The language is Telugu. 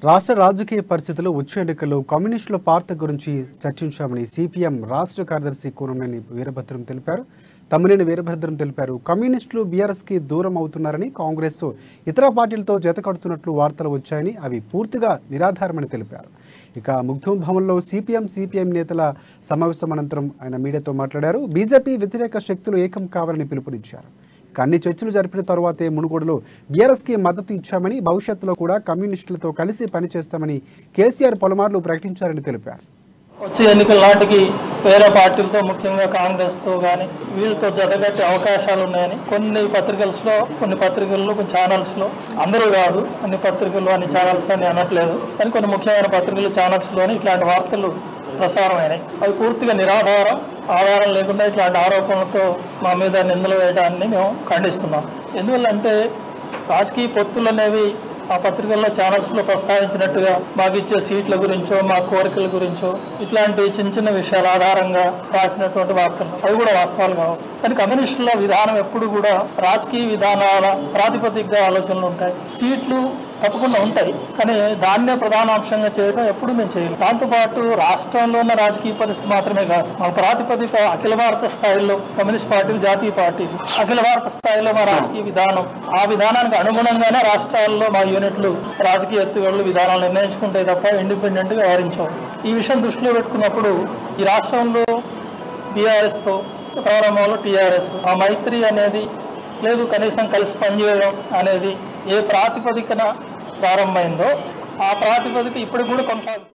రాష్ట్ర రాజకీయ పరిస్థితుల్లో వచ్చే ఎన్నికల్లో కమ్యూనిస్టుల పాత్ర గురించి చర్చించామని సిపిఎం రాష్ట్ర కార్యదర్శి కూనంనేని వీరభద్రం తెలిపారు. తమ్మినేని వీరభద్రం తెలిపారు. కమ్యూనిస్టులు బీఆర్ఎస్కి దూరం అవుతున్నారని, కాంగ్రెస్ ఇతర పార్టీలతో జతకడుతున్నట్లు వార్తలు వచ్చాయని, అవి పూర్తిగా నిరాధారమని తెలిపారు. ఇక ముగ్ధుం భవన్లో సిపిఎం నేతల సమావేశం అనంతరం ఆయన మీడియాతో మాట్లాడారు. బీజేపీ వ్యతిరేక శక్తులు ఏకం కావాలని పిలుపునిచ్చారు. అన్ని చర్చలు జరిపిన తరువాతే మునుగోడులో బీఆర్ఎస్కి మద్దతు ఇచ్చామని, భవిష్యత్తులో కూడా కమ్యూనిస్టులతో కలిసి పనిచేస్తామని కేసీఆర్ పలుమార్లు ప్రకటించారని తెలిపారు. వచ్చే ఎన్నికల నాటికి వేరే పార్టీలతో, ముఖ్యంగా కాంగ్రెస్తో కానీ వీళ్ళతో జతగట్టే అవకాశాలు ఉన్నాయని కొన్ని పత్రికల్లో, కొన్ని ఛానల్స్లో, అందరూ కాదు అన్ని పత్రికలు అన్ని ఛానల్స్ అని అనట్లేదు కానీ కొన్ని ముఖ్యమైన పత్రికలు ఛానల్స్లోని ఇట్లాంటి వార్తలు ప్రసారమైనాయి. అవి పూర్తిగా నిరాధారం, ఆధారం లేకుండా ఇట్లాంటి ఆరోపణలతో మా మీద నిందలు వేయడాన్ని మేము ఖండిస్తున్నాం. ఎందువల్లంటే రాజకీయ పొత్తులు అనేవి ఆ పత్రికల్లో, ఛానల్స్లో ప్రస్తావించినట్టుగా మాకు ఇచ్చే సీట్ల గురించో, మా కోరికల గురించో ఇట్లాంటి చిన్న చిన్న విషయాల ఆధారంగా రాసినటువంటి వార్తలు అవి కూడా వాస్తవాలు కావు. కానీ కమ్యూనిస్టుల విధానం ఎప్పుడు కూడా రాజకీయ విధానాల ప్రాతిపదికగా ఆలోచనలు ఉంటాయి. సీట్లు తప్పకుండా ఉంటాయి కానీ దాన్నే ప్రధాన అంశంగా చేయడం ఎప్పుడు మేము చేయలేం. దాంతోపాటు రాష్ట్రంలో ఉన్న రాజకీయ పరిస్థితి మాత్రమే కాదు, మా ప్రాతిపదిక అఖిల భారత స్థాయిలో కమ్యూనిస్ట్ పార్టీలు, జాతీయ పార్టీలు, అఖిల భారత స్థాయిలో మా రాజకీయ విధానం, ఆ విధానానికి అనుగుణంగానే రాష్ట్రాల్లో మా యూనిట్లు రాజకీయ ఎత్తుగడలు, విధానాలు నిర్ణయించుకుంటే తప్ప ఇండిపెండెంట్గా వ్యవహరించాం. ఈ విషయం దృష్టిలో పెట్టుకున్నప్పుడు ఈ రాష్ట్రంలో బీఆర్ఎస్తో, ప్రారంభంలో టీఆర్ఎస్, ఆ మైత్రి అనేది లేదు, కనీసం కలిసి పనిచేయడం అనేది ఏ ప్రాతిపదికన ప్రారంభమైందో ఆ ప్రాతిపదిక ఇప్పుడు కూడా కొనసాగుతుంది.